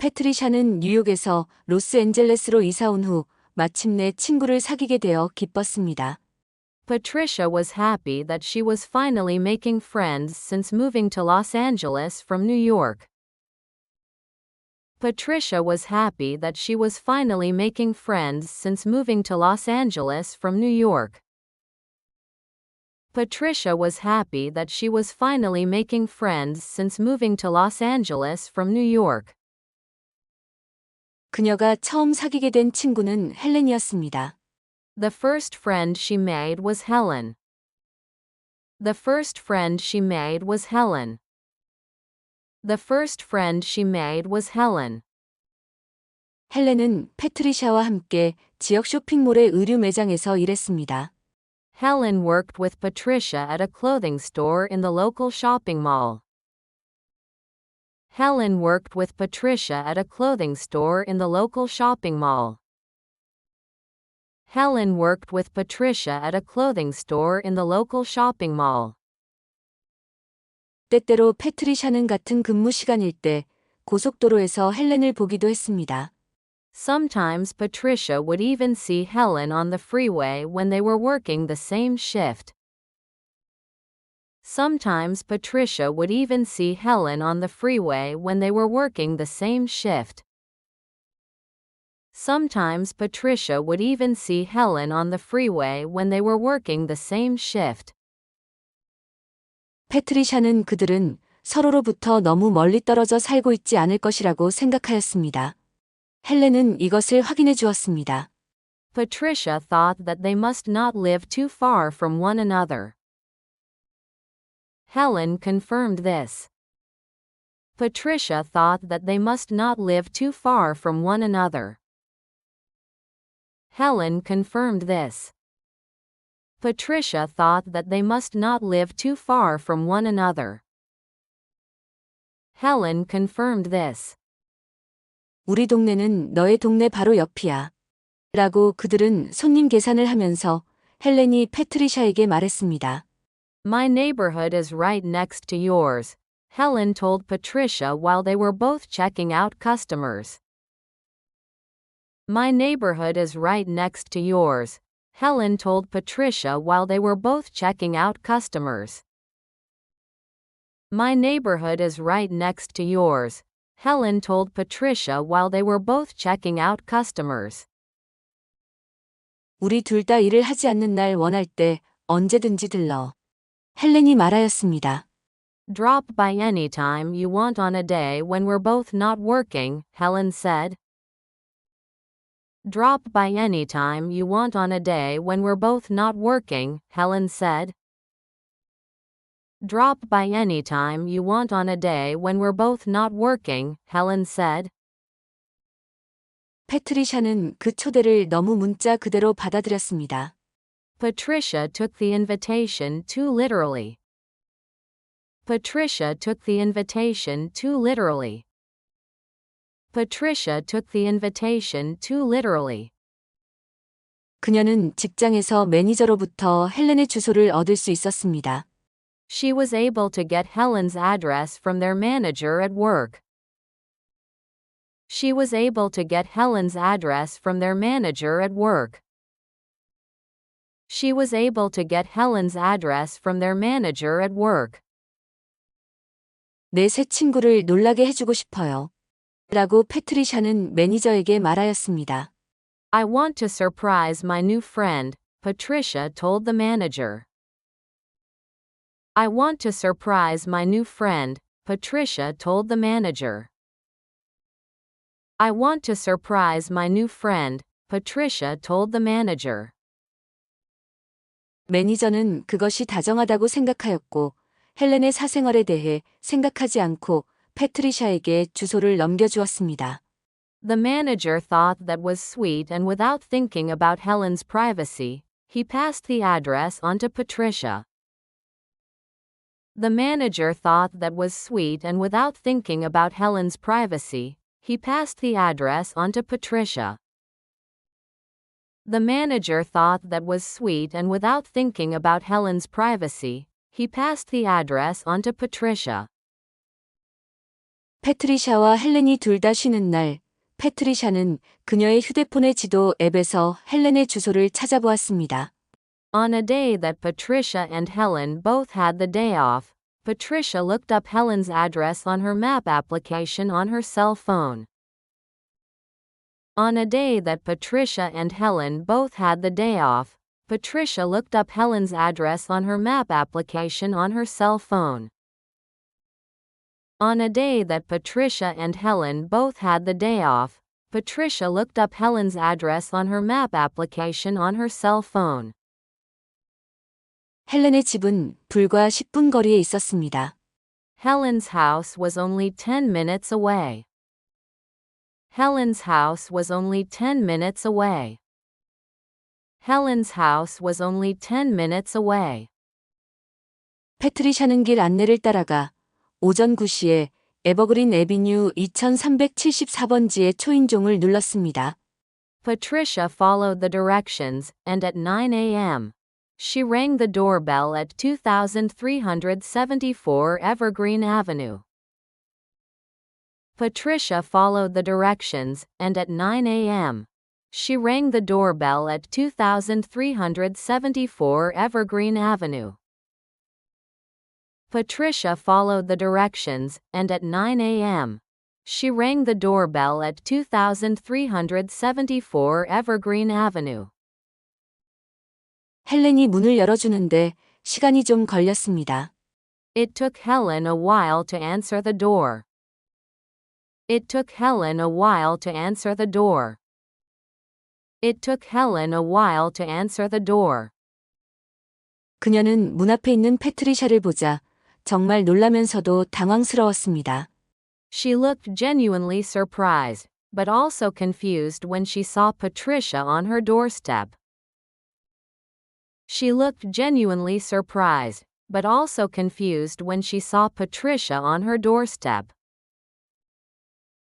패트리샤는 뉴욕에서 로스앤젤레스로 이사 온 후 마침내 친구를 사귀게 되어 기뻤습니다. Patricia was happy that she was finally making friends since moving to Los Angeles from New York. Patricia was happy that she was finally making friends since moving to Los Angeles from New York. Patricia was happy that she was finally making friends since moving to Los Angeles from New York. 그녀가 처음 사귀게 된 친구는 헬렌이었습니다. The first friend she made was Helen. The first friend she made was Helen. The first friend she made was Helen. 헬렌은 패트리샤와 함께 지역 쇼핑몰의 의류 매장에서 일했습니다. Helen worked with Patricia at a clothing store in the local shopping mall. Helen worked with Patricia at a clothing store in the local shopping mall. Helen worked with Patricia at a clothing store in the local shopping mall. 때때로 패트리샤는 같은 근무 시간일 때 고속도로에서 헬렌을 보기도 했습니다. Sometimes Patricia would even see Helen on the freeway when they were working the same shift. Sometimes Patricia would even see Helen on the freeway when they were working the same shift. Sometimes Patricia would even see Helen on the freeway when they were working the same shift. 패트리샤는 그들은 서로로부터 너무 멀리 떨어져 살고 있지 않을 것이라고 생각하였습니다. 헬렌은 이것을 확인해 주었습니다. Patricia thought that they must not live too far from one another. Helen confirmed this. Patricia thought that they must not live too far from one another. Helen confirmed this. Patricia thought that they must not live too far from one another. Helen confirmed this. 우리 동네는 너의 동네 바로 옆이야. 라고 그들은 손님 계산을 하면서 헬렌이 패트리샤에게 말했습니다. My neighborhood is right next to yours, Helen told Patricia while they were both checking out customers. My neighborhood is right next to yours, Helen told Patricia while they were both checking out customers. My neighborhood is right next to yours, Helen told Patricia while they were both checking out customers. 우리 둘 다 일을 하지 않는 날 원할 때 언제든지 들러. 헬렌이 말하였습니다. Drop by anytime you want on a day when we're both not working, Helen said. Drop by anytime you want on a day when we're both not working, Helen said. Drop by anytime you want on a day when we're both not working, Helen said. 패트리샤는 그 초대를 너무 문자 그대로 받아들였습니다. Patricia took the invitation too literally. Patricia took the invitation too literally. Patricia took the invitation too literally. 그녀는 직장에서 매니저로부터 헬렌의 주소를 얻을 수 있었습니다. She was able to get Helen's address from their manager at work. She was able to get Helen's address from their manager at work. She was able to get Helen's address from their manager at work. 내 새 친구를 놀라게 해주고 싶어요. 라고 패트리샤는 매니저에게 말하였습니다. I want to surprise my new friend, Patricia told the manager. I want to surprise my new friend, Patricia told the manager. I want to surprise my new friend, Patricia told the manager. 매니저는 그것이 다정하다고 생각하였고 헬렌의 사생활에 대해 생각하지 않고 패트리샤에게 주소를 넘겨주었습니다. The manager thought that was sweet and without thinking about Helen's privacy, he passed the address on to Patricia. The manager thought that was sweet and without thinking about Helen's privacy, he passed the address on to Patricia. The manager thought that was sweet and without thinking about Helen's privacy, he passed the address on to Patricia. 패트리샤와 헬렌이 둘 다 쉬는 날, 패트리샤는 그녀의 휴대폰의 지도 앱에서 헬렌의 주소를 찾아보았습니다. On a day that Patricia and Helen both had the day off, Patricia looked up Helen's address on her map application on her cell phone. On a day that Patricia and Helen both had the day off, Patricia looked up Helen's address on her map application on her cell phone. On a day that Patricia and Helen both had the day off, Patricia looked up Helen's address on her map application on her cell phone. 헬렌의 집은 불과 10분 거리에 있었습니다. Helen's house was only 10 minutes away. Helen's house was only 10 minutes away. Helen's house was only 10 minutes away. 패트리샤는 길 안내를 따라가 오전 9시에 에버그린 애비뉴 2374번지의 초인종을 눌렀습니다. Patricia followed the directions, and at 9 a.m., she rang the doorbell at 2374 Evergreen Avenue. Patricia followed the directions, and at 9 a.m., she rang the doorbell at 2374 Evergreen Avenue. Patricia followed the directions, and at 9 a.m., she rang the doorbell at 2374 Evergreen Avenue. 헬렌이 문을 열어주는데 시간이 좀 걸렸습니다. It took Helen a while to answer the door. It took Helen a while to answer the door. It took Helen a while to answer the door. 그녀는 문 앞에 있는 패트리샤를 보자 정말 놀라면서도 당황스러웠습니다. She looked genuinely surprised, but also confused when she saw Patricia on her doorstep. She looked genuinely surprised, but also confused when she saw Patricia on her doorstep.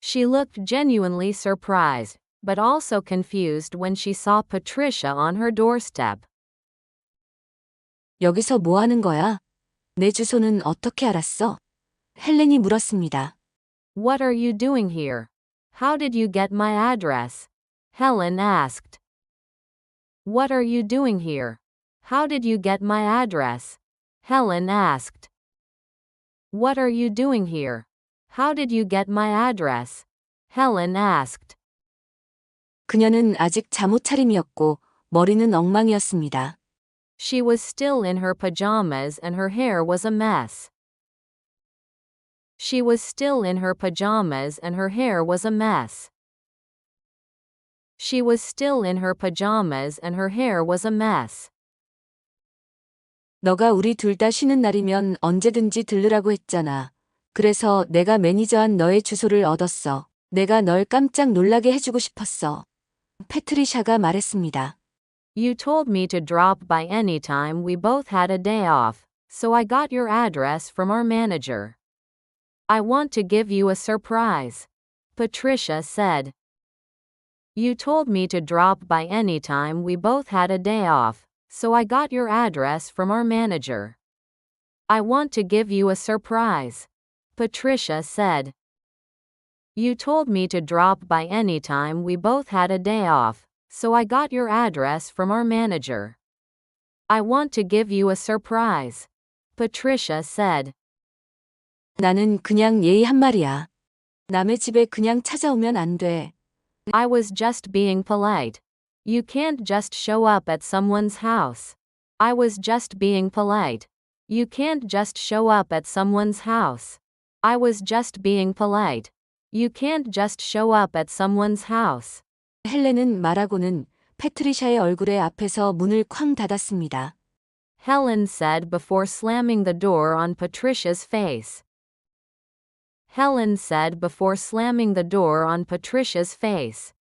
She looked genuinely surprised, but also confused when she saw Patricia on her doorstep. 여기서 뭐 하는 거야? 내 주소는 어떻게 알았어? 헬렌이 물었습니다. What are you doing here? How did you get my address? Helen asked. What are you doing here? How did you get my address? Helen asked. What are you doing here? How did you get my address? Helen asked. 그녀는 아직 잠옷 차림이었고 머리는 엉망이었습니다. She was still in her pajamas and her hair was a mess. She was still in her pajamas and her hair was a mess. She was still in her pajamas and her hair was a mess. 너가 우리 둘 다 쉬는 날이면 언제든지 들르라고 했잖아. 그래서 내가 매니저한 너의 주소를 얻었어. 내가 널 깜짝 놀라게 해주고 싶었어. 패트리샤가 말했습니다. You told me to drop by any time we both had a day off, so I got your address from our manager. I want to give you a surprise, Patricia said. You told me to drop by any time we both had a day off, so I got your address from our manager. I want to give you a surprise, Patricia said. You told me to drop by any time we both had a day off, so I got your address from our manager. I want to give you a surprise, Patricia said. 나는 그냥 예의 한 말이야. 남의 집에 그냥 찾아오면 안 돼. I was just being polite. You can't just show up at someone's house. I was just being polite. You can't just show up at someone's house. I was just being polite. You can't just show up at someone's house. 헬렌은 말하고는 패트리샤의 얼굴에 앞에서 문을 쾅 닫았습니다. Helen said before slamming the door on Patricia's face. Helen said before slamming the door on Patricia's face.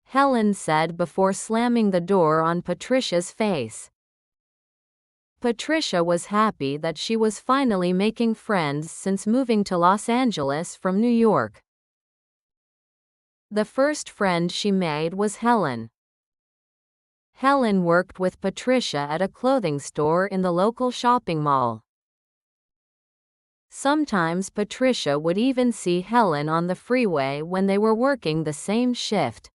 Helen said before slamming the door on Patricia's face. Patricia was happy that she was finally making friends since moving to Los Angeles from New York. The first friend she made was Helen. Helen worked with Patricia at a clothing store in the local shopping mall. Sometimes Patricia would even see Helen on the freeway when they were working the same shift.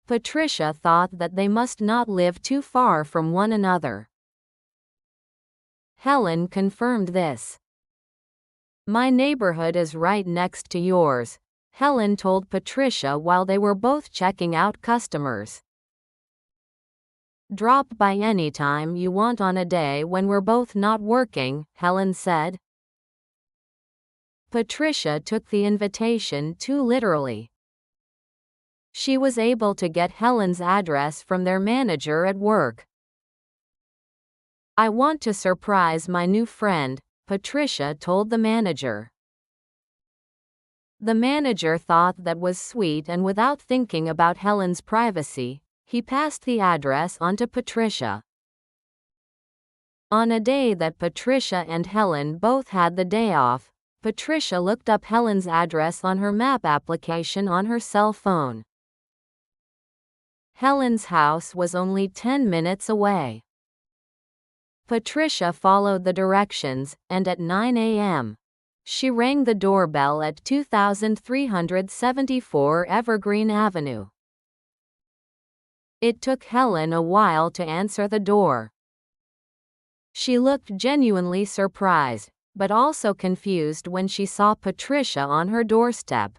Patricia thought that they must not live too far from one another. Helen confirmed this. "My neighborhood is right next to yours," Helen told Patricia while they were both checking out customers. "Drop by anytime you want on a day when we're both not working," Helen said. Patricia took the invitation too literally. She was able to get Helen's address from their manager at work. "I want to surprise my new friend," Patricia told the manager. The manager thought that was sweet, and without thinking about Helen's privacy, he passed the address on to Patricia. On a day that Patricia and Helen both had the day off, Patricia looked up Helen's address on her map application on her cell phone. Helen's house was only 10 minutes away. Patricia followed the directions, and at 9 a.m., she rang the doorbell at 2374 Evergreen Avenue. It took Helen a while to answer the door. She looked genuinely surprised, but also confused when she saw Patricia on her doorstep.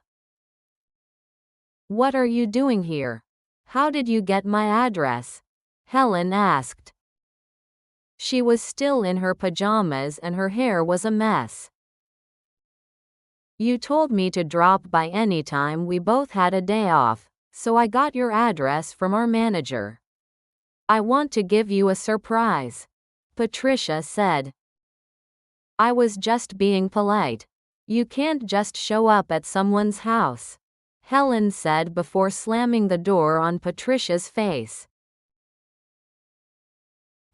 "What are you doing here? How did you get my address?" Helen asked. She was still in her pajamas and her hair was a mess. "You told me to drop by anytime we both had a day off, so I got your address from our manager. I want to give you a surprise," Patricia said. "I was just being polite. You can't just show up at someone's house," Helen said before slamming the door on Patricia's face.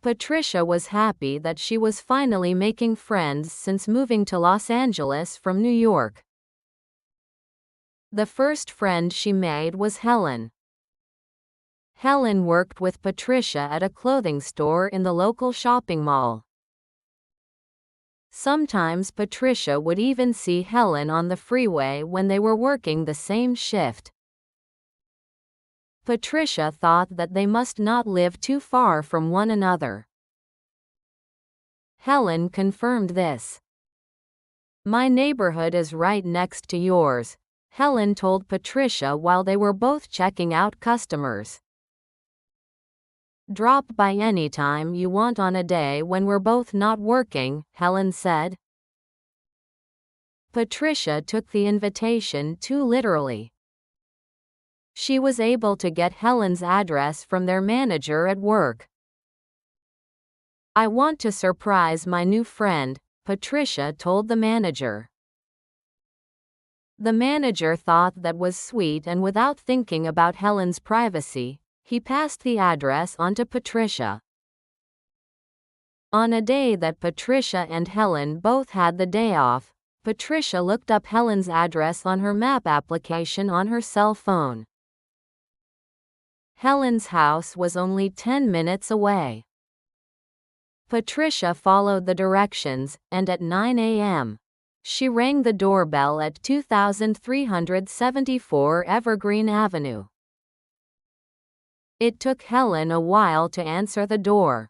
Patricia was happy that she was finally making friends since moving to Los Angeles from New York. The first friend she made was Helen. Helen worked with Patricia at a clothing store in the local shopping mall. Sometimes Patricia would even see Helen on the freeway when they were working the same shift. Patricia thought that they must not live too far from one another. Helen confirmed this. "My neighborhood is right next to yours," Helen told Patricia while they were both checking out customers. "Drop by anytime you want on a day when we're both not working," Helen said. Patricia took the invitation too literally. She was able to get Helen's address from their manager at work. "I want to surprise my new friend," Patricia told the manager. The manager thought that was sweet, and without thinking about Helen's privacy, he passed the address on to Patricia. On a day that Patricia and Helen both had the day off, Patricia looked up Helen's address on her map application on her cell phone. Helen's house was only 10 minutes away. Patricia followed the directions, and at 9 a.m., she rang the doorbell at 2374 Evergreen Avenue. It took Helen a while to answer the door.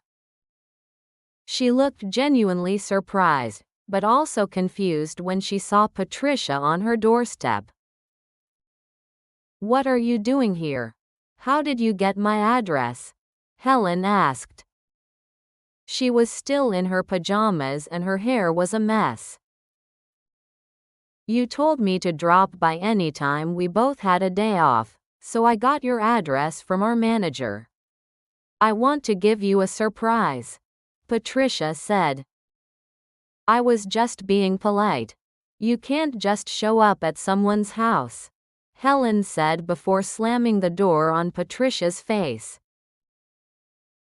She looked genuinely surprised, but also confused when she saw Patricia on her doorstep. "What are you doing here? How did you get my address?" Helen asked. She was still in her pajamas and her hair was a mess. "You told me to drop by anytime we both had a day off, so I got your address from our manager. I want to give you a surprise," Patricia said. "I was just being polite. You can't just show up at someone's house," Helen said before slamming the door on Patricia's face.